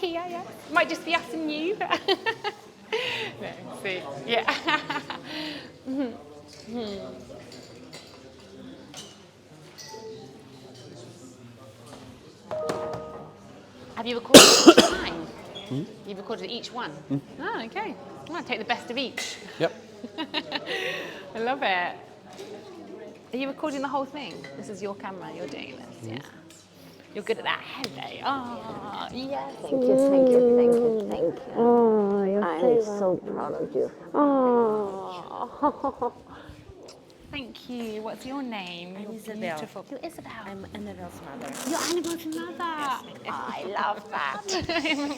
Yeah. Might just be us and you. No, see, yeah. Have you recorded each time? You've recorded each one? Oh, okay. I'll take the best of each. Yep. I love it. Are you recording the whole thing? This is your camera, you're doing this, yeah. You're good at that. Hello. Oh, yes. Thank you. Oh, you're I'm so proud of you. Oh. Thank you. What's your name? You're Isabel. beautiful. You're Isabel. I'm Annabelle's mother. You're Annabelle's mother. I love that.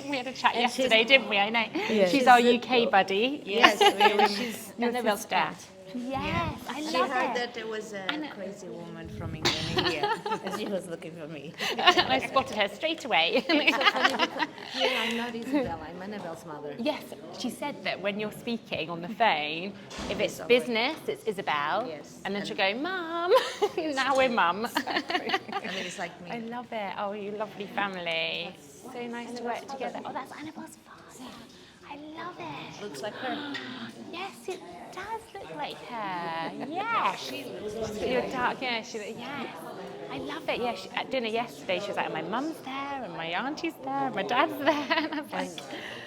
We had a chat yesterday, didn't we? I know. Yes. She's our UK buddy. Yes, she's Annabelle's dad. sister. Yes, I She love heard it. that there was a crazy woman from England here, and she was looking for me. And I spotted her straight away. Yeah, I'm not Isabel, I'm Annabelle's mother. Yes, she said that when you're speaking on the phone, if it's business, it's Isabel. Yes. And then she'll go, Mum. Now we're Mum. I mean, it's like I me. love it. Oh, you lovely family. So nice to work together. Oh, that's Annabelle's father. I love it. Looks like her. Yes, it does look like her. Yes. She looks like her. You're dark, yeah. Yes. I love it. Yeah, at dinner yesterday, she was like, my mum's there, and my auntie's there, and my dad's there. And I was like,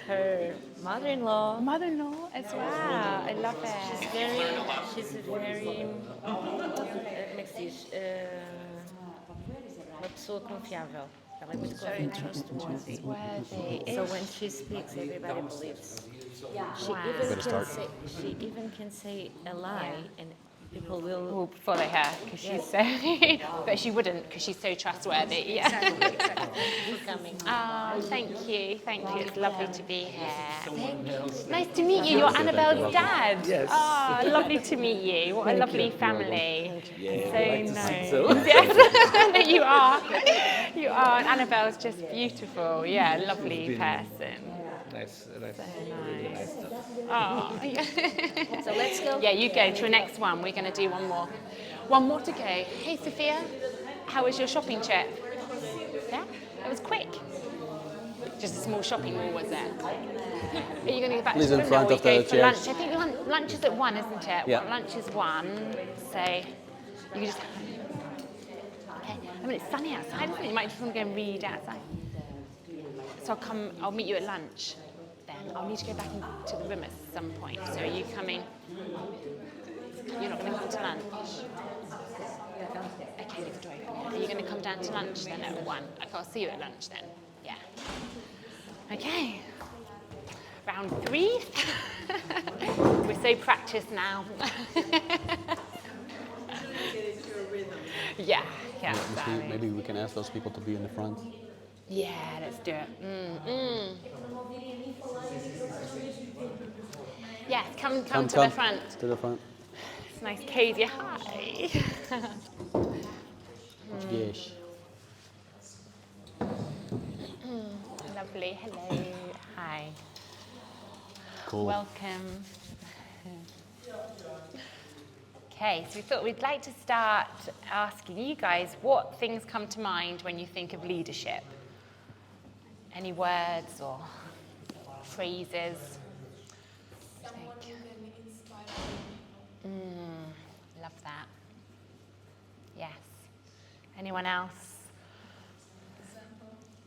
Her mother-in-law. mother-in-law as well. I love it. She's a very, como é que se diz? Uma pessoa confiável. Ela é muito trustworthy. Worthy. So when she speaks, everybody believes. She even can say a lie, and people will. Will follow her because she's so, but she wouldn't because she's so trustworthy. Yeah. Exactly. For coming. Oh, thank you. It's lovely to be here. Nice to meet you. You're Annabelle's dad. Yes. Oh, lovely to meet you. What a lovely family. Yeah, So I like to nice. think so. Yes, you are. You are. And Annabelle's just beautiful. Yeah, lovely person. Nice. Nice. Oh, yeah. So let's go. Yeah, you go to the next one. We're going to do one more. One more to go. Hey, Sophia, how was your shopping trip? Yeah, it was quick. Just a small shopping mall, was it? Are you going to go back Please to in the room front now or of you go the for chairs. lunch? I think lunch is at 1, isn't it? Yeah. Well, lunch is 1, so you can just... Okay. I mean, it's sunny outside, isn't it? You might just want to go and read outside. So I'll meet you at lunch then. I'll need to go back into the room at some point. So are you coming? You're not going to come to lunch? Okay, leave the door open. Are you going to come down to lunch then at 1? Okay, I'll see you at lunch then. Yeah. Okay. Round 3. We're so practiced now. Yeah, exactly. Maybe we can ask those people to be in the front. Yeah, let's do it. Yes, come to the front. To the front. It's nice, cozy. Hi. Yes. Lovely. Hello. Hi. Cool. Welcome. Okay, so we thought we'd like to start asking you guys what things come to mind when you think of leadership. Any words or phrases? Love that. Yes. Anyone else?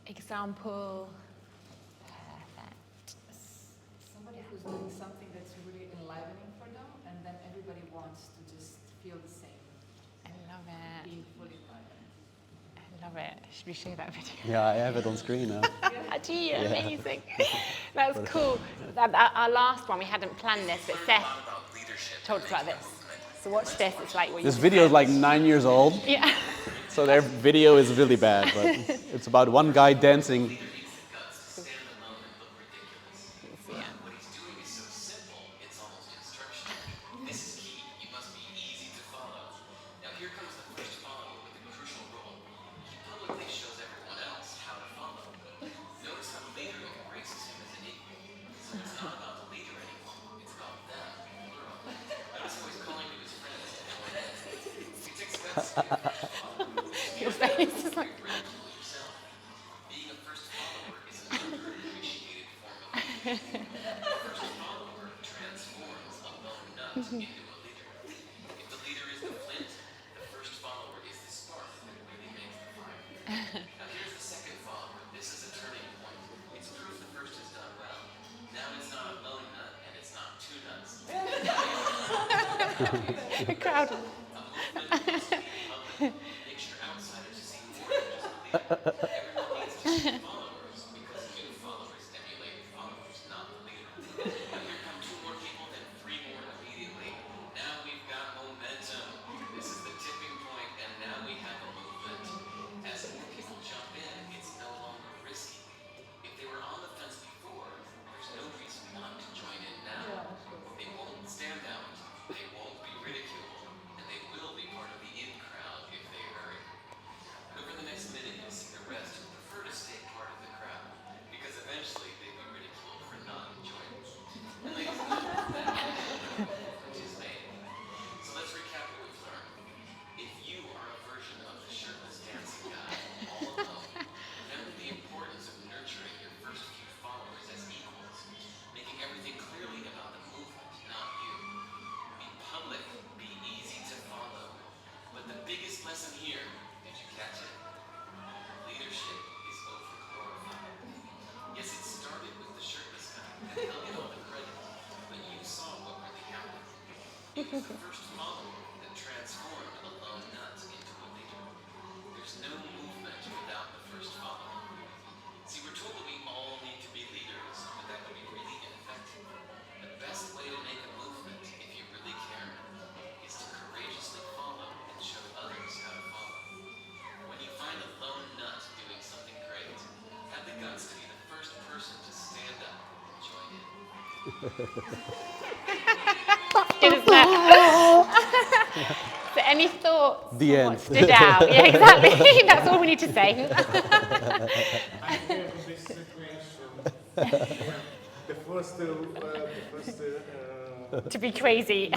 Example. Perfect. Somebody who's doing something that's really enlivening for them, and then everybody wants to just feel the same, I love it. being fully enlivened. I love it. Should we show that video? Yeah, I have it on screen now. Do you? Amazing. That's cool. Our last one, we hadn't planned this, but Seth told us about this. So watch this. It's like what This you video is like 9 years old, Yeah. so their video is really bad, but it's about one guy dancing. Yeah. Your face is like... follower transforms a lone nut into a leader. If the leader is the flint, the first follower is the spark that really makes the fire. Now here's the second follower. This is a turning point. It's proof the first has done well. Now it's not a lone nut and it's not two nuts. The crowd. A movement must be public. Make sure outsiders see more than just the leader. Everyone needs to see followers because new followers emulate followers, not the leader. But here come two more people, then three more immediately. Now we've got momentum. This is the tipping point, and now we have a movement. As more people jump in, it's no longer risky. If they were on the fence before, there's no reason not to join in now. They won't stand out, they won't be ridiculed, and they will be part of the in crowd if they hurry. Over the next minute, you'll see the rest who prefer to stay part of the crowd, because eventually they'd be ridiculed for not joining. And ladies and gentlemen, that movement is made. So let's recap what we've learned. If you are a version of the shirtless dancing guy, all alone, remember the importance of nurturing your first few followers as equals, making everything clearly about the movement, not you. Be public, be easy to follow. But the biggest lesson here, did you catch it? Leadership is over-glorified. Yes, it started with the shirtless guy, and he'll get all the credit, but you saw what really happened. It was the first follower that transformed a lone nut into a leader. There's no movement without the first follower. See, we're told that we all need to be leaders, but that would be really ineffective. The best way to make a movement, if you really care, is to courageously follow and show others how to follow. When you find a lone nut doing something great, have the guts to be the first person to stand up and join in. Good, isn't it? So any thoughts The on end. what stood out? Yeah, exactly. That's all we need to say. I have this situation. The first, To be crazy.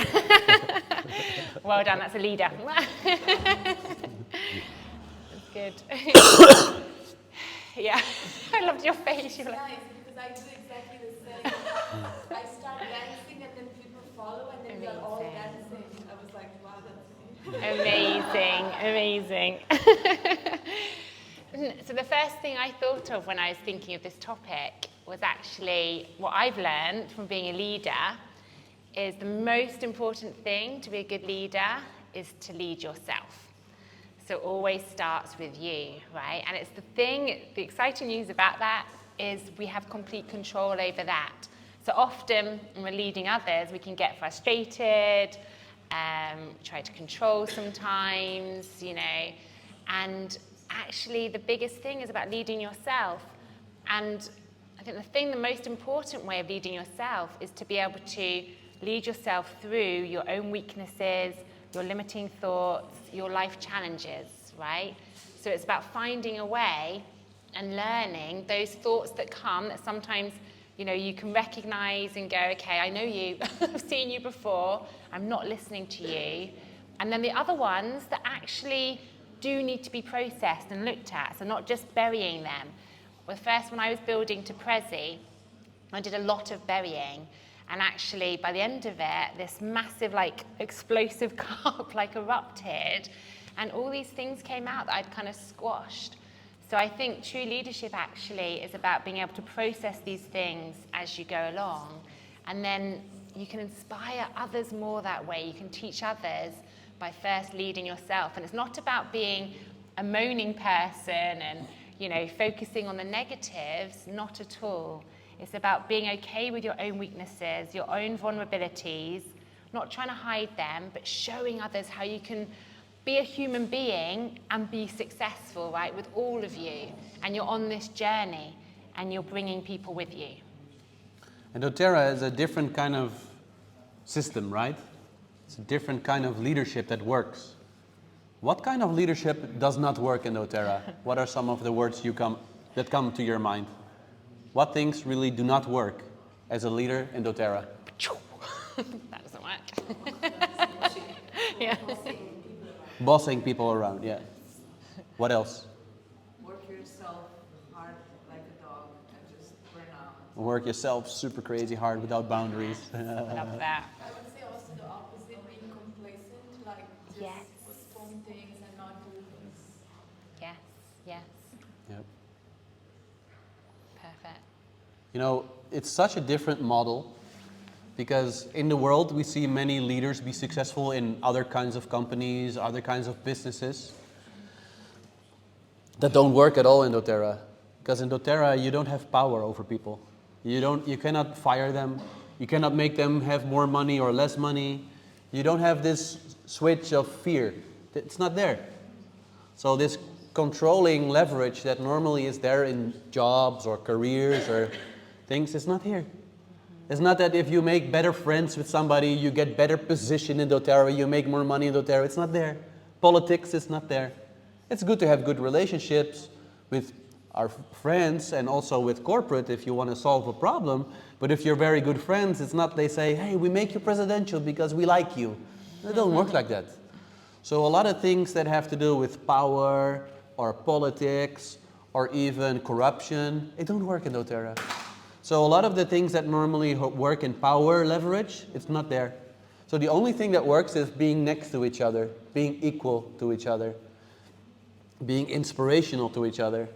Well done, that's a leader. That's good. Yeah, I loved your face. You were like, Nice, because I do exactly the same. I start dancing and then people follow and then we are all Amazing. dancing. I was like, wow, that's me. amazing. So the first thing I thought of when I was thinking of this topic was actually what I've learned from being a leader is the most important thing to be a good leader is to lead yourself. So it always starts with you, right? And it's the exciting news about that is we have complete control over that. So often when we're leading others, we can get frustrated, try to control sometimes, and actually the biggest thing is about leading yourself. And I think the most important way of leading yourself is to be able to lead yourself through your own weaknesses, your limiting thoughts, your life challenges, right? So it's about finding a way and learning those thoughts that come that sometimes, you can recognize and go, okay, I know you, I've seen you before, I'm not listening to you. And then the other ones that actually do need to be processed and looked at, so not just burying them. Well, first, when I was building to Prezi, I did a lot of burying. And actually, by the end of it, this massive, explosive carp, erupted. And all these things came out that I'd kind of squashed. So I think true leadership actually is about being able to process these things as you go along. And then you can inspire others more that way. You can teach others by first leading yourself. And it's not about being a moaning person and, focusing on the negatives, not at all. It's about being okay with your own weaknesses, your own vulnerabilities, not trying to hide them, but showing others how you can be a human being and be successful, right, with all of you. And you're on this journey and you're bringing people with you. And DOTERRA is a different kind of system, right? It's a different kind of leadership that works. What kind of leadership does not work in DOTERRA? What are some of the words that come to your mind? What things really do not work as a leader in DOTERRA? That doesn't work. Yeah. Bossing people around, yeah. What else? Work yourself hard like a dog and just burn out Work yourself super crazy hard without boundaries. Love that. I would say also the opposite, being complacent, like just Yes. postpone things and not do things. Yes, yes. Yep. Perfect. You know, it's such a different model because in the world we see many leaders be successful in other kinds of companies, other kinds of businesses that don't work at all in doTERRA. Because in doTERRA you don't have power over people. You cannot fire them. You cannot make them have more money or less money. You don't have this switch of fear. It's not there. So this controlling leverage that normally is there in jobs or careers or things is not here. It's not that if you make better friends with somebody, you get better position in doTERRA, you make more money in doTERRA. It's not there. Politics is not there. It's good to have good relationships with our friends and also with corporate if you want to solve a problem. But if you're very good friends, it's not they say, hey, we make you presidential because we like you. It doesn't work like that. So a lot of things that have to do with power or politics or even corruption, it don't work in doTERRA. So a lot of the things that normally work in power leverage, it's not there. So the only thing that works is being next to each other, being equal to each other, being inspirational to each other,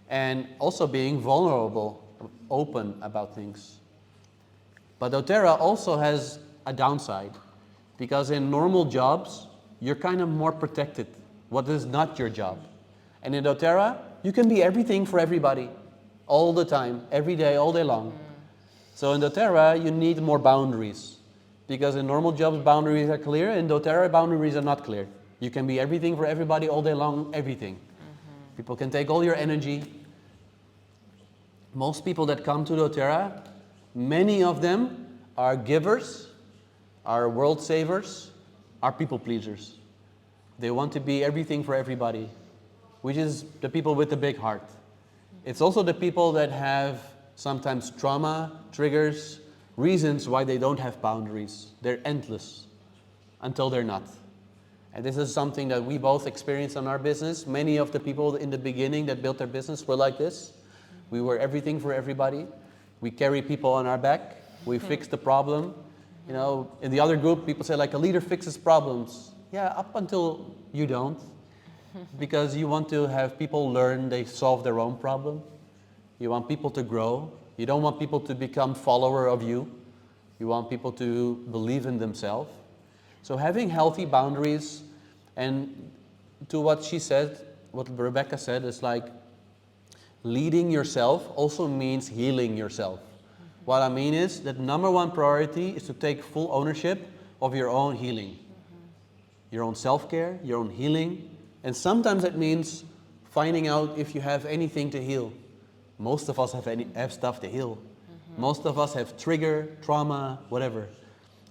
and also being vulnerable, open about things. But doTERRA also has a downside, because in normal jobs, you're kind of more protected. What is not your job? And in doTERRA, you can be everything for everybody, all the time, every day, all day long. So in doTERRA, you need more boundaries, because in normal jobs, boundaries are clear. In doTERRA, boundaries are not clear. You can be everything for everybody, all day long, everything. People can take all your energy. Most people that come to doTERRA, many of them are givers, are world savers, are people pleasers. They want to be everything for everybody, which is the people with the big heart. It's also the people that have sometimes trauma, triggers, reasons why they don't have boundaries. They're endless until they're not. And this is something that we both experienced in our business. Many of the people in the beginning that built their business were like this. We were everything for everybody. We carry people on our back. We fix the problem. You know, in the other group, people say like a leader fixes problems. Yeah, up until you don't. Because you want to have people learn they solve their own problem. You want people to grow. You don't want people to become follower of you. You want people to believe in themselves. So having healthy boundaries, and to what she said, what Rebecca said, is like leading yourself also means healing yourself. What I mean is that number one priority is to take full ownership of your own healing. Your own self-care, your own healing. And sometimes it means finding out if you have anything to heal. Most of us have stuff to heal. Most of us have trigger, trauma, whatever.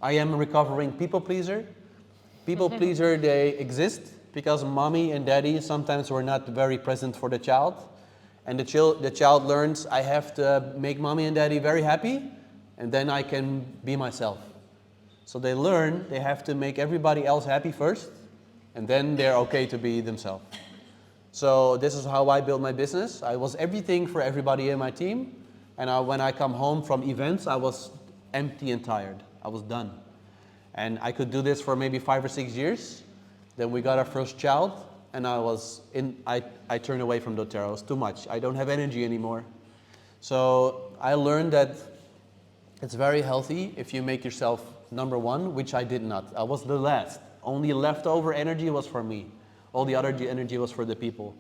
I am a recovering people pleaser. People pleaser, they exist because mommy and daddy sometimes were not very present for the child. And the child learns, I have to make mommy and daddy very happy, and then I can be myself. So they learn they have to make everybody else happy first, and then they're okay to be themselves. So this is how I built my business. I was everything for everybody in my team. And when I come home from events, I was empty and tired. I was done. And I could do this for maybe 5 or 6 years. Then we got our first child, and I turned away from doTERRA. It was too much. I don't have energy anymore. So I learned that it's very healthy if you make yourself number one, which I did not. I was the last. Only leftover energy was for me. All the other energy was for the people.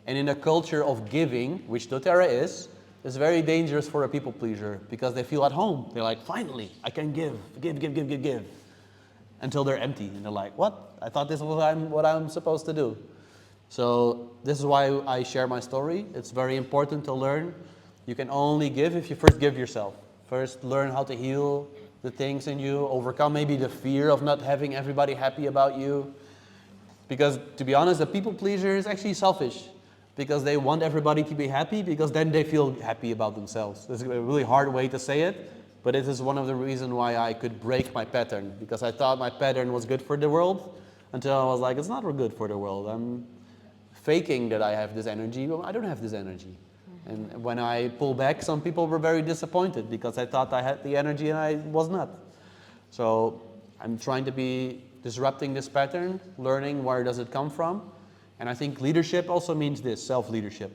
And in a culture of giving, which doTERRA is, it's very dangerous for a people pleaser because they feel at home. They're like, finally, I can give. Until they're empty. And they're like, what? I thought this was what I'm supposed to do. So this is why I share my story. It's very important to learn. You can only give if you first give yourself. First learn how to heal the things in you. Overcome maybe the fear of not having everybody happy about you. Because to be honest, the people pleaser is actually selfish. Because they want everybody to be happy, because then they feel happy about themselves. This is a really hard way to say it, but it is one of the reasons why I could break my pattern. Because I thought my pattern was good for the world, until I was like, it's not good for the world. I'm faking that I have this energy, but I don't have this energy. And when I pull back, some people were very disappointed because I thought I had the energy and I was not. So I'm trying to be disrupting this pattern, learning where does it come from. And I think leadership also means this, self-leadership.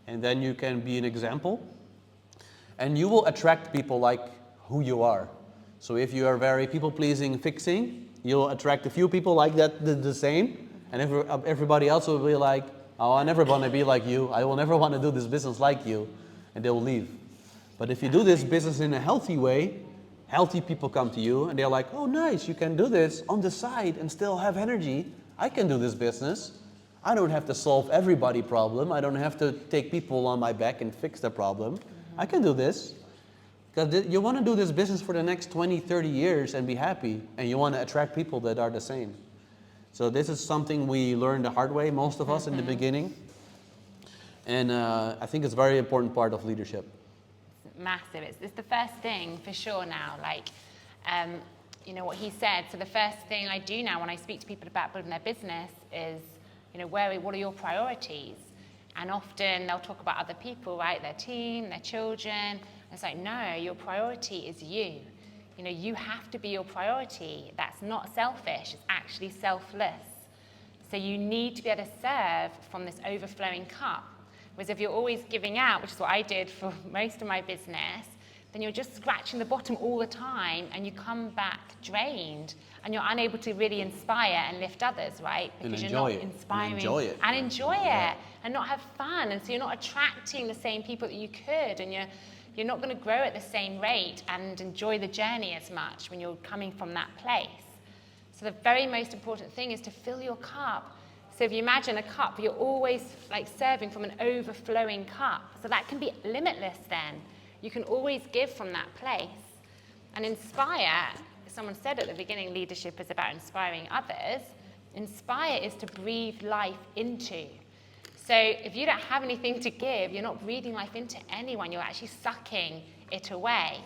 And then you can be an example. And you will attract people like who you are. So if you are very people-pleasing, fixing, you'll attract a few people like that, the same. And everybody else will be like, oh, I never want to be like you. I will never want to do this business like you. And they'll leave. But if you do this business in a healthy way, healthy people come to you and they're like, oh, nice, you can do this on the side and still have energy. I can do this business. I don't have to solve everybody's problem. I don't have to take people on my back and fix the problem. I can do this. Because you want to do this business for the next 20, 30 years and be happy. And you want to attract people that are the same. So this is something we learned the hard way, most of us in the beginning. And I think it's a very important part of leadership. Massive. It's the first thing for sure now. Like, you know, what he said. So the first thing I do now when I speak to people about building their business is, you know, what are your priorities? And often they'll talk about other people, right? Their team, their children. And it's like, no, your priority is you. You know, you have to be your priority. That's not selfish. It's actually selfless. So you need to be able to serve from this overflowing cup. Whereas if you're always giving out, which is what I did for most of my business, then you're just scratching the bottom all the time and you come back drained and you're unable to really inspire and lift others, right? Because you're not inspiring and enjoy it and not have fun. And so you're not attracting the same people that you could, and you're not going to grow at the same rate and enjoy the journey as much when you're coming from that place. So the very most important thing is to fill your cup. So if you imagine a cup, you're always like serving from an overflowing cup. So that can be limitless then. You can always give from that place. And inspire, someone said at the beginning, leadership is about inspiring others. Inspire is to breathe life into. So if you don't have anything to give, you're not breathing life into anyone, you're actually sucking it away.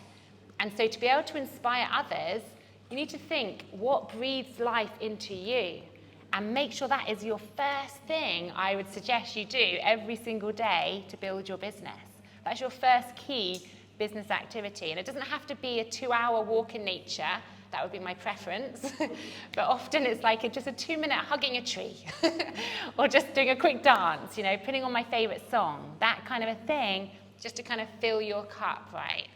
And so to be able to inspire others, you need to think, what breathes life into you? And make sure that is your first thing I would suggest you do every single day to build your business. That's your first key business activity. And it doesn't have to be a 2-hour walk in nature. That would be my preference. But often it's like just a 2-minute hugging a tree or just doing a quick dance, you know, putting on my favorite song, that kind of a thing, just to kind of fill your cup, right?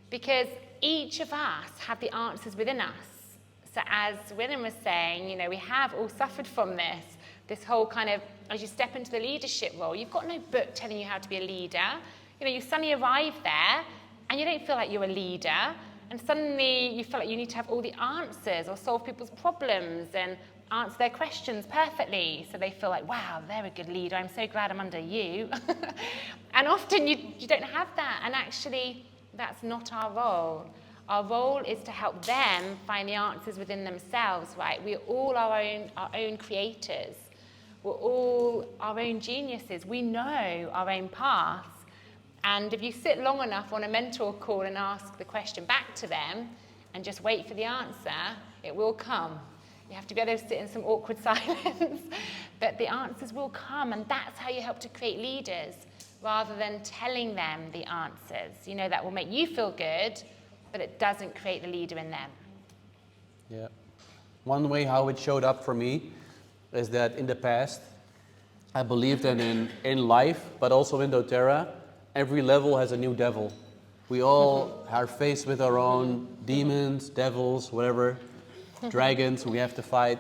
Because each of us have the answers within us. So as Willem was saying, you know, we have all suffered from this whole kind of, as you step into the leadership role, you've got no book telling you how to be a leader. You know, you suddenly arrive there and you don't feel like you're a leader. And suddenly you feel like you need to have all the answers or solve people's problems and answer their questions perfectly. So they feel like, wow, they're a good leader. I'm so glad I'm under you. And often you don't have that. And actually, that's not our role. Our role is to help them find the answers within themselves, right? We're all our own creators. We're all our own geniuses. We know our own paths. And if you sit long enough on a mentor call and ask the question back to them and just wait for the answer, it will come. You have to be able to sit in some awkward silence, but the answers will come, and that's how you help to create leaders, rather than telling them the answers. You know, that will make you feel good, but it doesn't create the leader in them. Yeah. One way how it showed up for me is that in the past, I believed that in life, but also in doTERRA, every level has a new devil. We all are faced with our own demons, devils, whatever, dragons we have to fight.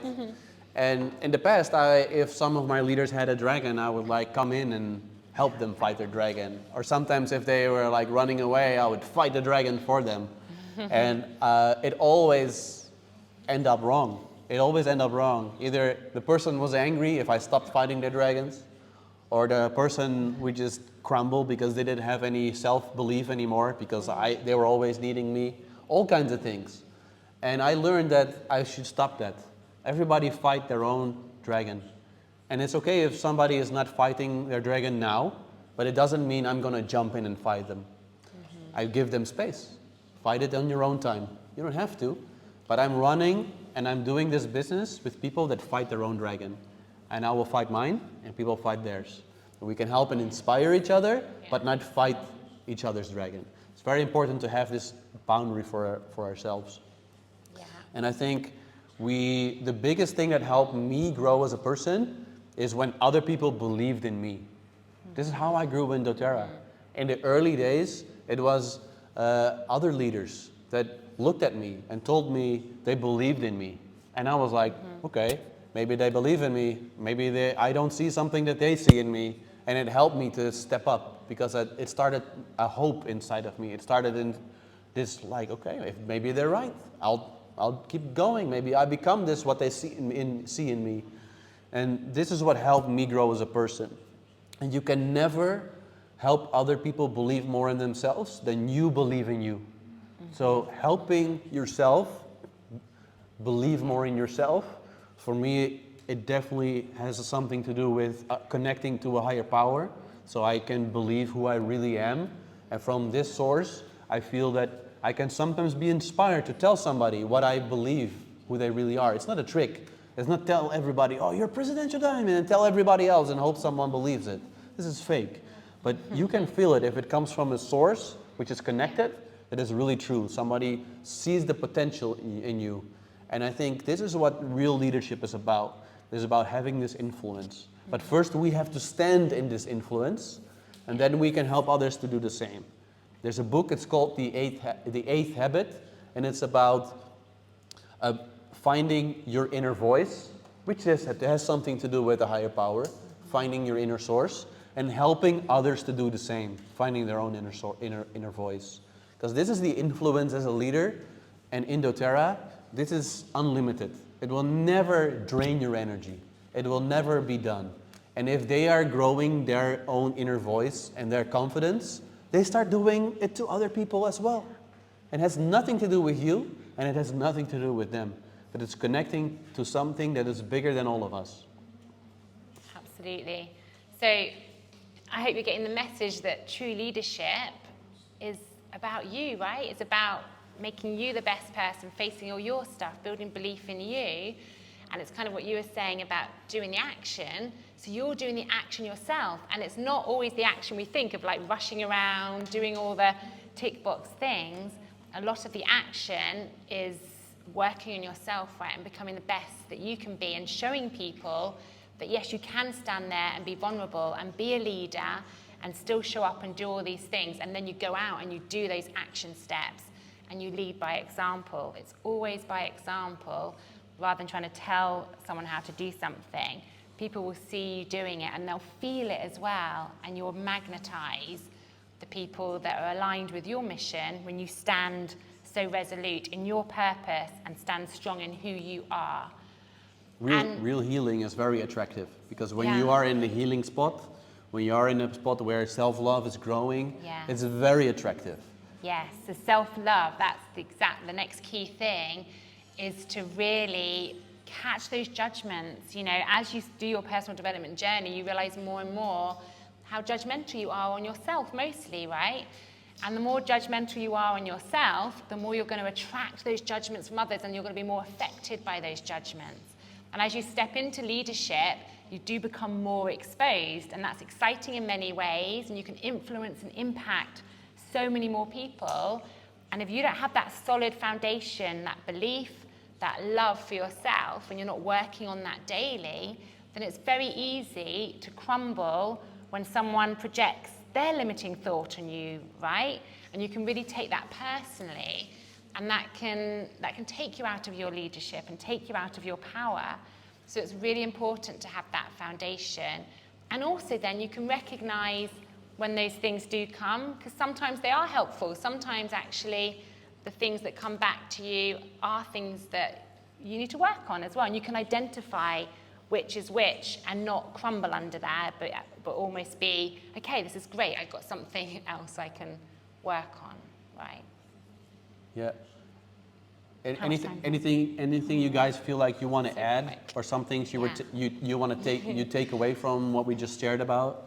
And in the past, if some of my leaders had a dragon, I would like come in and help them fight their dragon. Or sometimes if they were like running away, I would fight the dragon for them. And it always end up wrong. It always end up wrong. Either the person was angry if I stopped fighting their dragons, or the person would just crumble because they didn't have any self-belief anymore because they were always needing me. All kinds of things. And I learned that I should stop that. Everybody fight their own dragon. And it's okay if somebody is not fighting their dragon now, but it doesn't mean I'm going to jump in and fight them. I give them space. Fight it on your own time. You don't have to. But I'm running and I'm doing this business with people that fight their own dragon. And I will fight mine and people fight theirs. We can help and inspire each other, but not fight each other's dragon. It's very important to have this boundary for ourselves. Yeah. And I think the biggest thing that helped me grow as a person is when other people believed in me. This is how I grew in doTERRA. In the early days, it was other leaders that looked at me and told me they believed in me. And I was like, okay, maybe they believe in me. Maybe I don't see something that they see in me. And it helped me to step up because it started a hope inside of me. It started in this like, okay, if maybe they're right, I'll keep going. Maybe I become this, what they see in me. And this is what helped me grow as a person. And you can never help other people believe more in themselves than you believe in you. So helping yourself believe more in yourself, for me, it definitely has something to do with connecting to a higher power, so I can believe who I really am. And from this source, I feel that I can sometimes be inspired to tell somebody what I believe, who they really are. It's not a trick. It's not tell everybody, oh, you're presidential diamond, and tell everybody else and hope someone believes it. This is fake. But you can feel it if it comes from a source which is connected, it is really true. Somebody sees the potential in you. And I think this is what real leadership is about. It's about having this influence. But first we have to stand in this influence, and then we can help others to do the same. There's a book, it's called The Eighth Habit, and it's about finding your inner voice, which has something to do with a higher power, finding your inner source, and helping others to do the same, finding their own inner voice. Because this is the influence as a leader, and in doTERRA, this is unlimited. It will never drain your energy. It will never be done. And if they are growing their own inner voice and their confidence, they start doing it to other people as well. It has nothing to do with you, and it has nothing to do with them. But it's connecting to something that is bigger than all of us. Absolutely. So I hope you're getting the message that true leadership is about you, right? It's about making you the best person, facing all your stuff, building belief in you. And it's kind of what you were saying about doing the action. So you're doing the action yourself. And it's not always the action we think of, like rushing around, doing all the tick box things. A lot of the action is working on yourself, right, and becoming the best that you can be and showing people that, yes, you can stand there and be vulnerable and be a leader and still show up and do all these things. And then you go out and you do those action steps and you lead by example. It's always by example rather than trying to tell someone how to do something. People will see you doing it and they'll feel it as well, and you'll magnetize the people that are aligned with your mission when you stand so resolute in your purpose and stand strong in who you are. Real healing is very attractive, because when Yeah. you are in the healing spot, when you are in a spot where self-love is growing, Yeah. it's very attractive. Yes, the self-love, that's the next key thing, is to really catch those judgments. You know, as you do your personal development journey, you realize more and more how judgmental you are on yourself mostly, right? And the more judgmental you are on yourself, the more you're going to attract those judgments from others, and you're going to be more affected by those judgments. And as you step into leadership, you do become more exposed, and that's exciting in many ways, and you can influence and impact so many more people. And if you don't have that solid foundation, that belief, that love for yourself, and you're not working on that daily, then it's very easy to crumble when someone projects their limiting thought on you, right? And you can really take that personally, and that can take you out of your leadership and take you out of your power. So it's really important to have that foundation. And also then you can recognize when those things do come, because sometimes they are helpful. Sometimes actually the things that come back to you are things that you need to work on as well. And you can identify which is which and not crumble under that, but almost be, okay, this is great, I've got something else I can work on, right? Yeah. How much time? Anything you guys feel like you want to add, or some things you Yeah. want to take away from what we just shared about?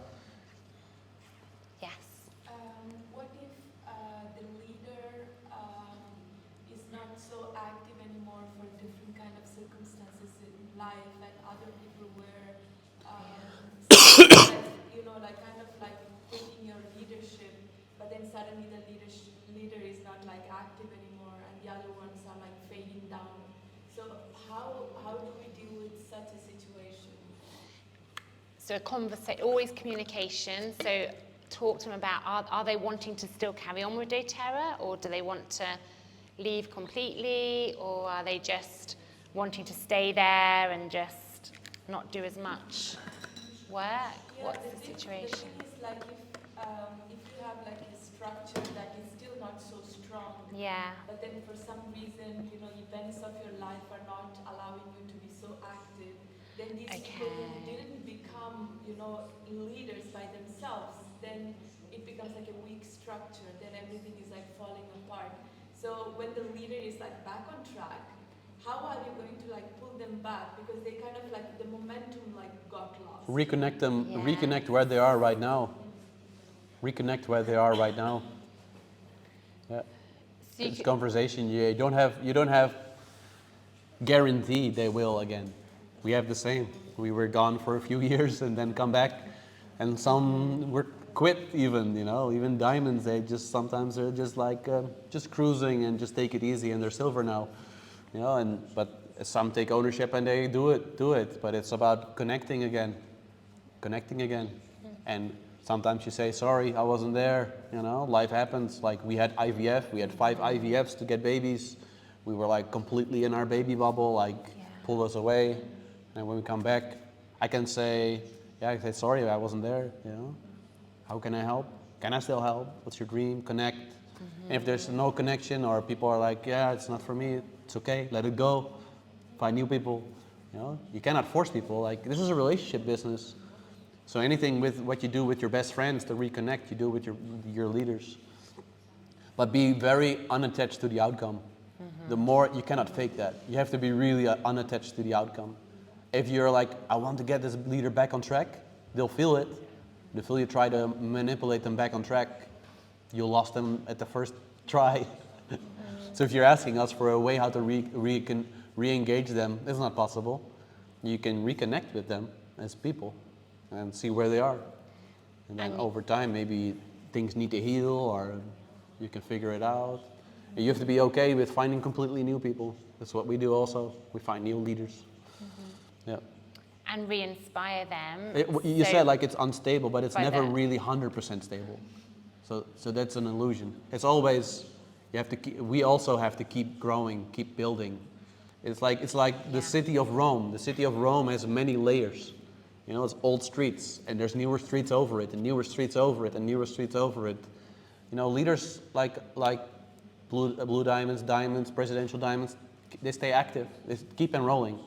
Yes. What if the leader is not so active anymore for different kind of circumstances in life, and other people were, you know, like kind of like taking your leadership, but then suddenly the leader is not like active anymore, and the other ones are like fading down. So how do we deal with such a situation? So always communication. So talk to them about, are they wanting to still carry on with doTERRA, or do they want to leave completely, or are they just wanting to stay there and just not do as much work? Yeah, What's the situation? The thing is like if you have like a structure that is still not so strong, Yeah. but then for some reason, events of your life are not allowing you to be so active, then these people who didn't become, leaders by themselves, then it becomes like a weak structure, then everything is like falling apart. So when the leader is like back on track, how are you going to like pull them back? Because they kind of like, the momentum like got lost. Reconnect them, Yeah. reconnect where they are right now. Reconnect where they are right now. Yeah. So you This could- conversation, you don't have guarantee they will again. We have the same. We were gone for a few years and then come back, and some were quit even, even diamonds, sometimes they're just like, just cruising and just take it easy, and they're silver now, but some take ownership and they do it, but it's about connecting again. And sometimes you say, sorry, I wasn't there, life happens. Like we had IVF, we had 5 IVFs to get babies. We were like completely in our baby bubble, pulled us away. And when we come back, I can say, sorry, I wasn't there, How can I help? Can I still help? What's your dream? Connect. And if there's no connection, or people are like, it's not for me, it's okay, let it go. Find new people, You cannot force people, this is a relationship business. So anything with what you do with your best friends to reconnect, you do with your leaders. But be very unattached to the outcome. The more, you cannot fake that. You have to be really unattached to the outcome. If you're like, I want to get this leader back on track, they'll feel it. The feel you try to manipulate them back on track, you lost them at the first try. So if you're asking us for a way how to re-engage them, it's not possible. You can reconnect with them as people and see where they are. And then over time, maybe things need to heal, or you can figure it out. And you have to be okay with finding completely new people. That's what we do also. We find new leaders. Yeah. And re-inspire them. You said like it's unstable, but it's By never then. really 100% stable. So that's an illusion. It's always, we also have to keep growing, keep building. It's like the city of Rome. The city of Rome has many layers. It's old streets, and there's newer streets over it, and newer streets over it, and newer streets over it. Leaders like blue diamonds, presidential diamonds, they stay active. They keep enrolling.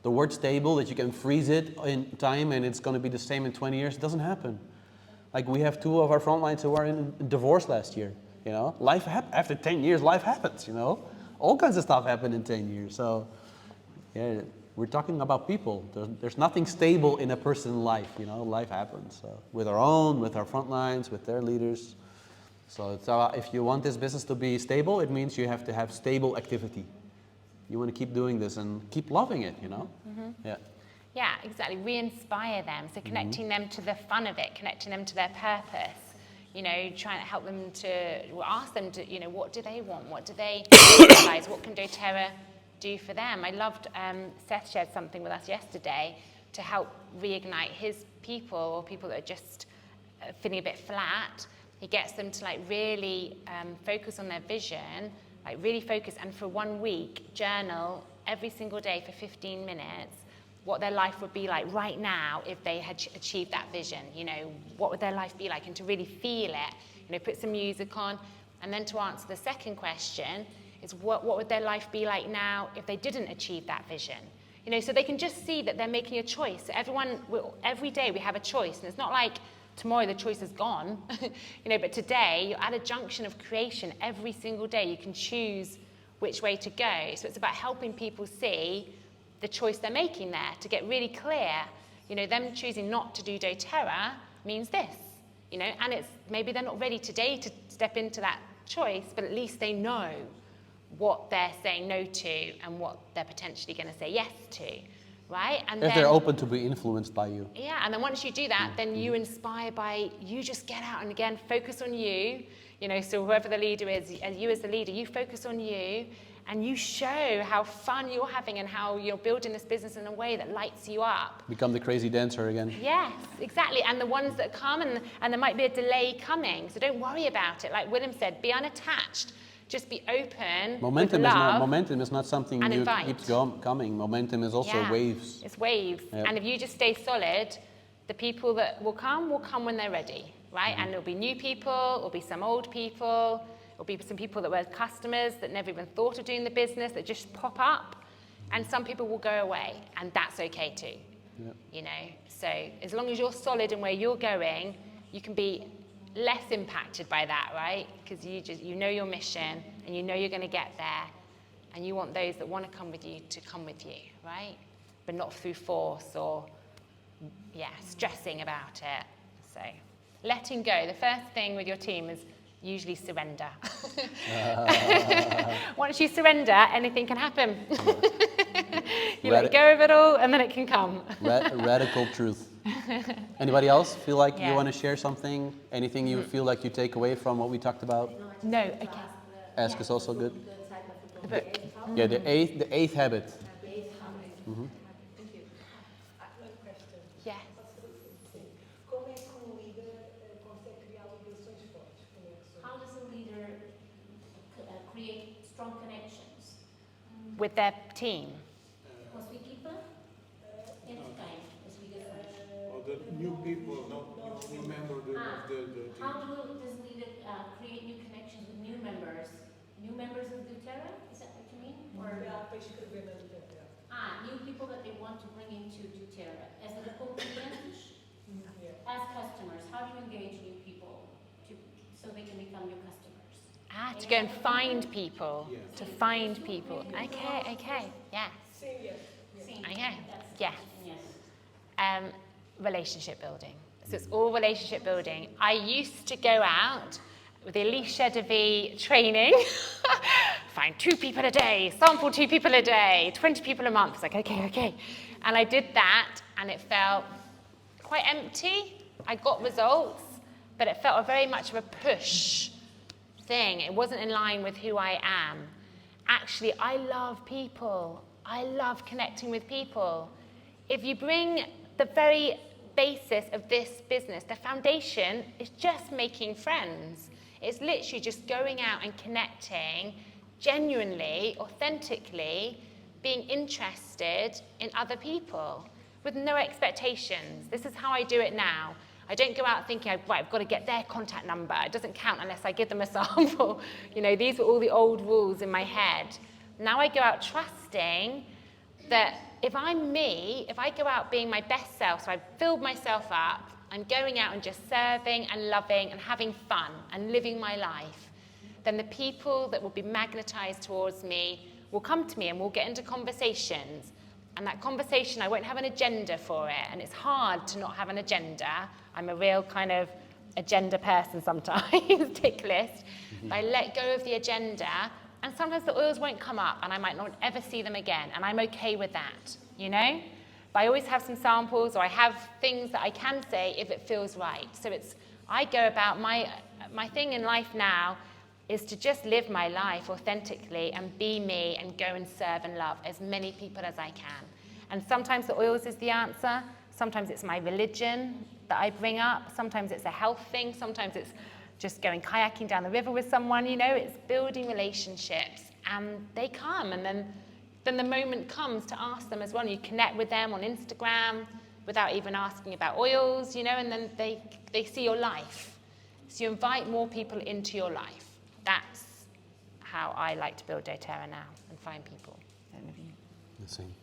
The word stable, that you can freeze it in time and it's going to be the same in 20 years, it doesn't happen. Like we have 2 of our frontlines who are in divorce last year. Life after 10 years, life happens. All kinds of stuff happened in 10 years. So, we're talking about people. There's nothing stable in a person's life. Life happens. So, with our frontlines, with their leaders. So, if you want this business to be stable, it means you have to have stable activity. You want to keep doing this and keep loving it, Yeah. Yeah, exactly. Re-inspire them. So connecting them to the fun of it, connecting them to their purpose. Trying to help them ask them to, what do they want? What do they realize? What can doTERRA do for them? I loved Seth shared something with us yesterday to help reignite his people, or people that are just feeling a bit flat. He gets them to really focus on their vision, really focus, and for 1 week journal every single day for 15 minutes what their life would be like right now if they had achieved that vision. What would their life be like, and to really feel it. Put some music on, and then to answer the second question is what would their life be like now if they didn't achieve that vision. So they can just see that they're making a choice. Every day we have a choice, and it's not like tomorrow the choice is gone, but today you're at a junction of creation. Every single day you can choose which way to go. So it's about helping people see the choice they're making there, to get really clear. Them choosing not to do doTERRA means this, and it's maybe they're not ready today to step into that choice, but at least they know what they're saying no to and what they're potentially going to say yes to. right? And If then, they're open to be influenced by you. yeah, and then once you do that, then you inspire by, you just get out and again, focus on you, you know, so whoever the leader is, and you as the leader, you focus on you, and you show how fun you're having and how you're building this business in a way that lights you up. Become the crazy dancer again. Yes, exactly. And the ones that come, and there might be a delay coming, so don't worry about it. Like Willem said, be unattached. Just be open Momentum with is love. not momentum is not something and new invite. keeps coming. Momentum is also Yeah, waves. It's waves. Yep. And if you just stay solid, the people that will come when they're ready, right? And there'll be new people, there'll be some old people, there'll be some people that were customers that never even thought of doing the business that just pop up, and some people will go away, and that's okay too. Yep. You know, so as long as you're solid in where you're going, you can be less impacted by that, right? Because you know your mission and you know you're going to get there, and you want those that want to come with you to come with you, right? But not through force or stressing about it. So letting go. The first thing with your team is usually surrender. Once you surrender, anything can happen. You let go of it all, and then it can come. Radical truth. Anybody else feel like Yeah. you want to share something? Anything you feel like you take away from what we talked about? No, okay. Ask is also good. The book. Yeah, the eighth habit. Mm-hmm. Yes. Como é que um líder consegue criar ligações fortes? How does a leader create strong connections? With their team. Com a sua equipa? Entre quem? As ligações? Or the new people, new member of the How does a leader create new connections with new members? New members of DOTERRA? Is that what you mean? Or Para escrever na literatura. new people that they want to bring into DOTERRA as clientes, as customers. How do you engage new people so they can become your customers? To go and find people. To find people. Okay. Yes. Okay. Yes. Relationship building. So it's all relationship building. I used to go out with the Alicia DeVee training, find 2 people a day, sample 2 people a day, 20 people a month. It's like, okay. And I did that, and it felt quite empty. I got results, but it felt very much of a push thing. It wasn't in line with who I am. Actually, I love people. I love connecting with people. If you bring the very basis of this business, the foundation is just making friends. It's literally just going out and connecting genuinely, authentically, being interested in other people with no expectations. This is how I do it now. I don't go out thinking, right, I've got to get their contact number. It doesn't count unless I give them a sample. You know, these were all the old rules in my head. Now I go out trusting that if I'm me, if I go out being my best self, so I've filled myself up, I'm going out and just serving and loving and having fun and living my life, then the people that will be magnetized towards me will come to me and we'll get into conversations. And that conversation, I won't have an agenda for it. And it's hard to not have an agenda. I'm a real kind of agenda person sometimes, tick list. But I let go of the agenda, and sometimes the oils won't come up, and I might not ever see them again. And I'm okay with that, you know? But I always have some samples, or I have things that I can say if it feels right. So I go about my thing in life now is to just live my life authentically and be me and go and serve and love as many people as I can. And sometimes the oils is the answer. Sometimes it's my religion that I bring up. Sometimes it's a health thing. Sometimes it's just going kayaking down the river with someone, you know. It's building relationships, and they come, and then the moment comes to ask them as well. You connect with them on Instagram without even asking about oils, you know, and then they see your life. So you invite more people into your life. That's how I like to build doTERRA now and find people. The same.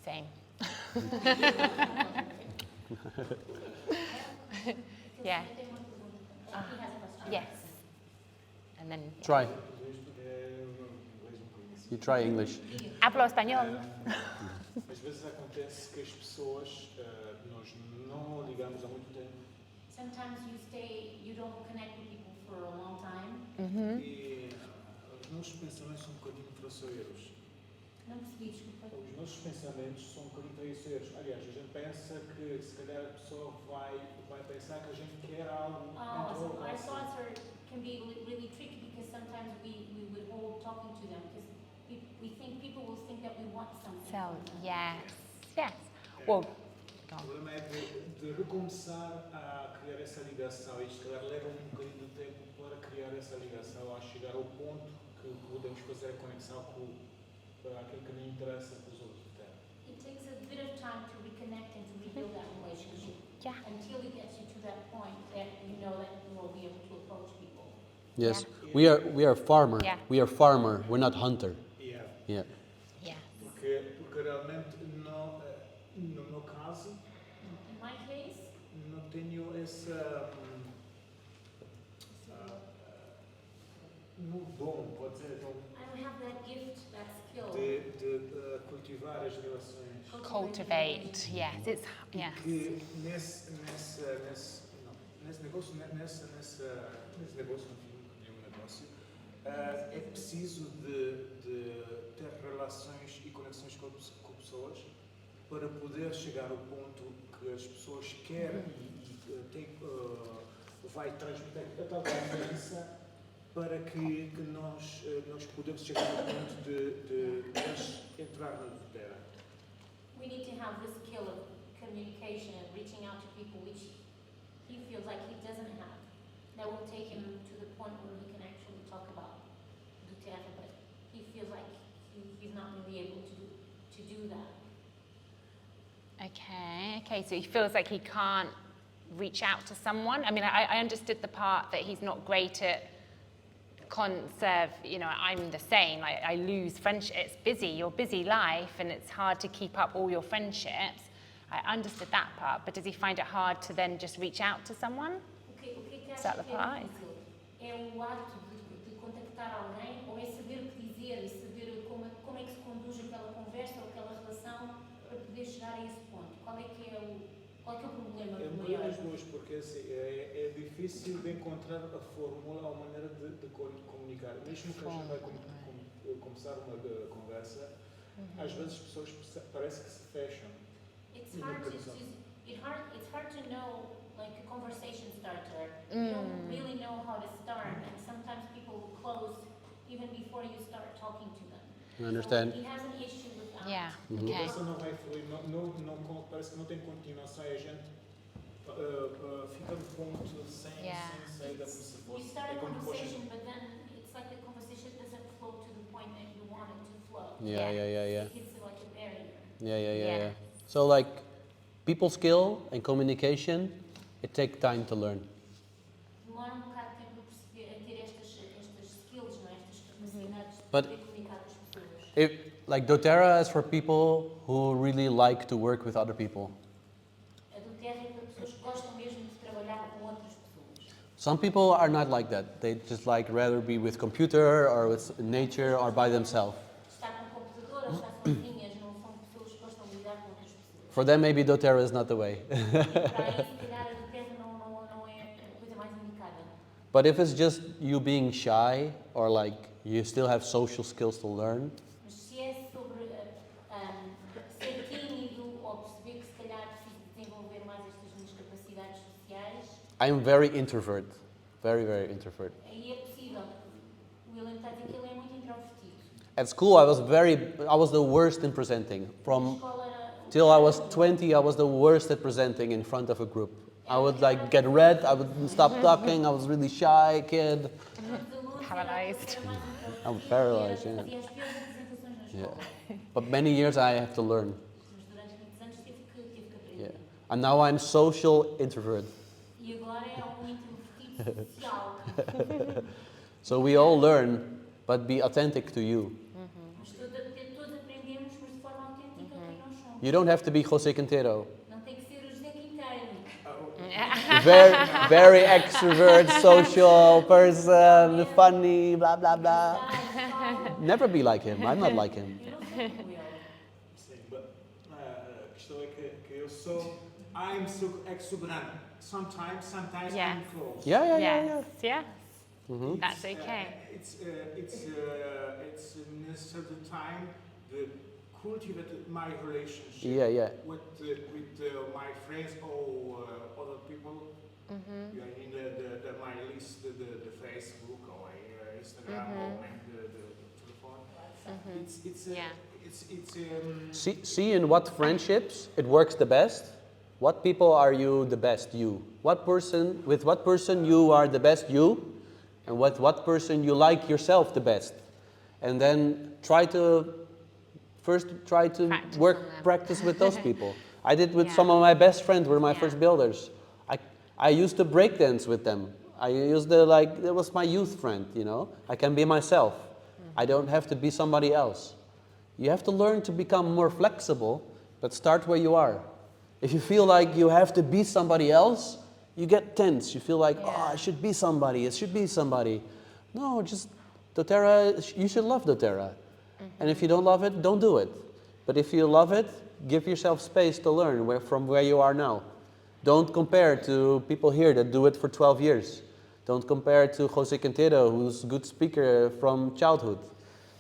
Same. Yeah. Yes. And then. Yeah. Try. You try English. Hablo español. Às vezes acontece que as pessoas, nós não ligamos há muito tempo. Sometimes you don't connect with people for a long time. E os nossos pensamentos são um bocadinho traiçoeiros. Não percebi, desculpa. Os nossos pensamentos são um bocadinho traiçoeiros. Aliás, a gente pensa que se calhar a pessoa vai pensar que a gente quer algo em Oh, so troca. our assim. thoughts can be really tricky because sometimes we withhold talking to them because we think people will think that we want something. So, from them. yes. Well, O problema é de recomeçar a criar essa ligação e se calhar leva um bocadinho de tempo para criar essa ligação, a chegar ao ponto que podemos fazer a conexão com aquilo que não interessa para os outros. It takes a bit of time to reconnect and to rebuild that relationship. Yeah. Until it gets you to that point that you know that you will be able to approach people. Yes, we are farmer. Yeah. We are farmer. We're not hunter. Yeah. Yeah. yeah. Porque realmente não, no meu caso In my case, não tenho essa no dom, pode ser, dom I don't have that gift, that skill. de cultivar as relações. Cultivate, yes. It's, yes. Que nesse negócio, nesse negócio, nenhum negócio, é preciso de ter relações e conexões com pessoas para poder chegar ao ponto que as pessoas querem e vai transmitir a tal confiança para que nós podemos chegar ao ponto de entrar na DOTERRA. We need to have the skill of communication and reaching out to people, which he feels like he doesn't have. That will take him to the point where he can actually talk about DOTERRA, but he feels like he's not really able to do that. Okay, so he feels like he can't reach out to someone. I mean, I understood the part that he's not great at conserve, I'm the same. I lose friendship. It's busy, your busy life, and it's hard to keep up all your friendships. I understood that part, but does he find it hard to then just reach out to someone? O que Is that acha the que é part? difícil? É o ato de contactar alguém ou é saber o que dizer e saber como é que se conduz aquela conversa ou aquela relação para poder chegar a esse ponto? Qual é que é o problema É do uma maior? das duas, porque assim, é difícil de encontrar a fórmula, a maneira de comunicar. Mesmo que a gente vai começar uma conversa, às vezes as pessoas parece que se fecham. It's hard to know like a conversation starter. You don't really know how to start, and sometimes people close even before you start talking to them. I understand. So he has an issue with that. Yeah, A okay. conversa não vai fluir, parece que não tem continuação e a gente fica no ponto sem sair da You start a conversation, but then it's like the conversation doesn't flow to the point that you want it to flow. Yeah. It's like a barrier. Yeah. So like people skill and communication, it takes time to learn. Demora bocado de tempo a perceber, a ter estas skills, não é? Estas capacidades de But poder comunicar com as pessoas. If like DOTERRA is for people who really like to work with other people. A DOTERRA é para pessoas que gostam mesmo de trabalhar com outras pessoas. Some people are not like that. They just like rather be with computer or with nature or by themselves. Estar com o computador ou estar sozinhas não são pessoas que gostam de lidar com outras pessoas. For them, maybe DOTERRA is not the way. E para isso, se calhar, a DOTERRA não é a coisa mais indicada. But if it's just you being shy or like you still have social skills to learn, Mas se é sobre ser tímido ou perceber que se calhar preciso desenvolver mais estas minhas capacidades sociais, I'm very introvert. Very, very introvert. aí é possível. O Willem está a dizer que ele é muito introvertido. At school, I was the worst in presenting. Na From escola era till I was 20, I was the worst at presenting in front of a group. I would like get red, I would stop talking, I was really shy kid. Paralyzed. I'm paralyzed, yeah. Fazia as piores apresentações na Yeah. escola. But many years I have to learn. Mas durante muitos anos tive que aprender. Yeah. And now I'm social introvert. E agora é introvertido social. So we all learn, but be authentic to you. Mas todos aprendemos, mas de forma autêntica quem nós somos. You don't have to be José Quintero. Não tem que ser o José Quinteiro. Very extrovert, social person, funny, blah blah blah. Never be like him. I'm not like him. Eu não sou como ele. Sim, but a questão é que eu sou exuberante. Sometimes Yeah. I'm close. Yes. That's okay. It's in a certain time the cultivate my relationship Yeah. with my friends or other people. Yeah, in my list, the Facebook or Instagram or maybe the telephone. See in what friendships it works the best. What people are you the best you? With what person you are the best you, and with what person you like yourself the best. And then try to practice with those people. I did with some of my best friends, were my first builders. I used to break dance with them. I used to it was my youth friend, you know. I can be myself. I don't have to be somebody else. You have to learn to become more flexible, but start where you are. If you feel like you have to be somebody else, you get tense. You feel like, oh, I should be somebody. It should be somebody. No, just doTERRA, you should love doTERRA. And if you don't love it, don't do it. But if you love it, give yourself space to learn from where you are now. Don't compare to people here that do it for 12 years. Don't compare to Jose Quintero, who's a good speaker from childhood.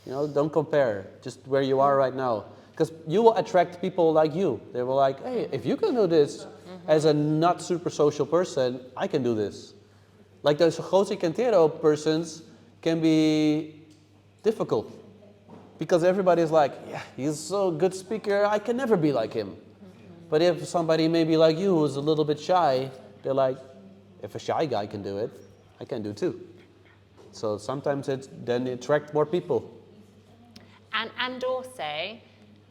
You know, don't compare, just where you are right now. Because you will attract people like you. They will like, hey, if you can do this as a not super social person, I can do this. Like those Jose Quintero persons can be difficult. Because everybody's like, yeah, he's so good speaker, I can never be like him. But if somebody maybe like you who's a little bit shy, they're like, if a shy guy can do it, I can do too. So sometimes then it attracts more people. And also,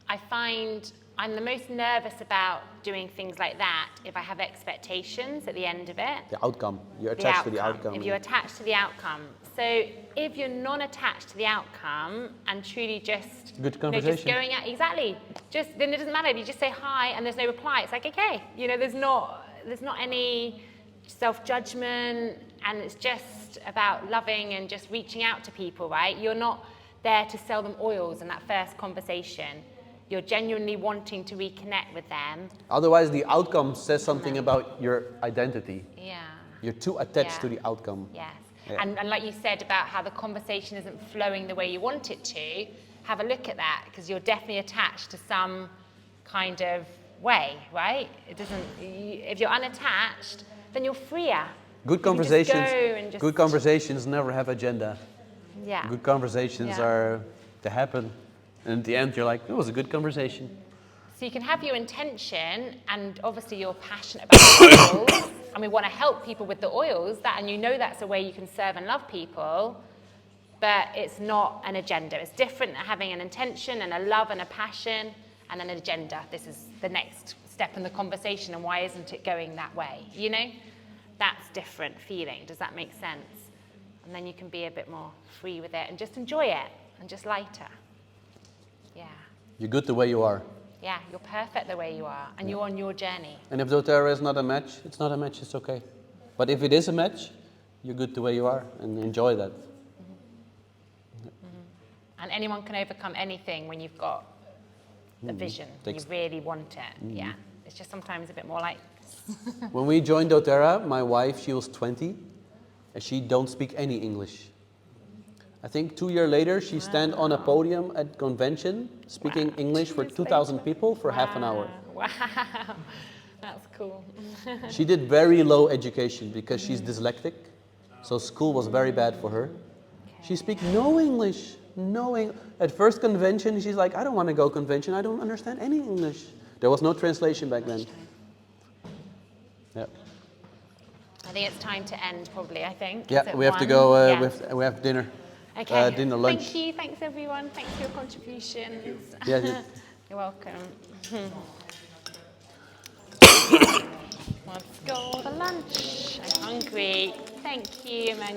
I find I'm the most nervous about doing things like that if I have expectations at the end of it. The outcome. You're attached to the outcome. If you're attached to the outcome. So if you're non-attached to the outcome and truly just good conversation. Just going out, exactly. Then it doesn't matter. You just say hi and there's no reply. It's like, okay, you know, there's not any self-judgment, and it's just about loving and just reaching out to people, right? You're not there to sell them oils in that first conversation. You're genuinely wanting to reconnect with them. Otherwise, the outcome says something about your identity. Yeah. You're too attached to the outcome. Yes. Yeah. And like you said about how the conversation isn't flowing the way you want it to, have a look at that, because you're definitely attached to some kind of way, right? If you're unattached, then you're freer. Good conversations never have agenda. Yeah. Good conversations they happen. And at the end, you're like, it was a good conversation. So you can have your intention, and obviously you're passionate about oils, and we want to help people with the oils, and you know that's a way you can serve and love people, but it's not an agenda. It's different than having an intention and a love and a passion and an agenda. This is the next step in the conversation, and why isn't it going that way? You know? That's different feeling. Does that make sense? And then you can be a bit more free with it and just enjoy it and just lighter. Yeah. You're good the way you are. Yeah, you're perfect the way you are, and you're on your journey. And if doTERRA is not a match, it's not a match, it's okay. But if it is a match, you're good the way you are, and enjoy that. And anyone can overcome anything when you've got a vision, you really want it. Yeah, it's just sometimes a bit more like When we joined doTERRA, my wife, she was 20, and she don't speak any English. I think 2 years later, she stand on a podium at convention, speaking English for 2,000 people for half an hour. Wow, that's cool. She did very low education because she's dyslexic, so school was very bad for her. She speaks no English, At first convention, she's like, I don't want to go convention, I don't understand any English. There was no translation back then. Yeah. I think it's time to end, probably, I think. Yeah, we have to go, we have dinner. Okay. Dinner, lunch. Thank you, thanks everyone. Thanks for your contributions. Yeah. You're welcome. Let's go for lunch. I'm hungry. Thank you, Emmanuel.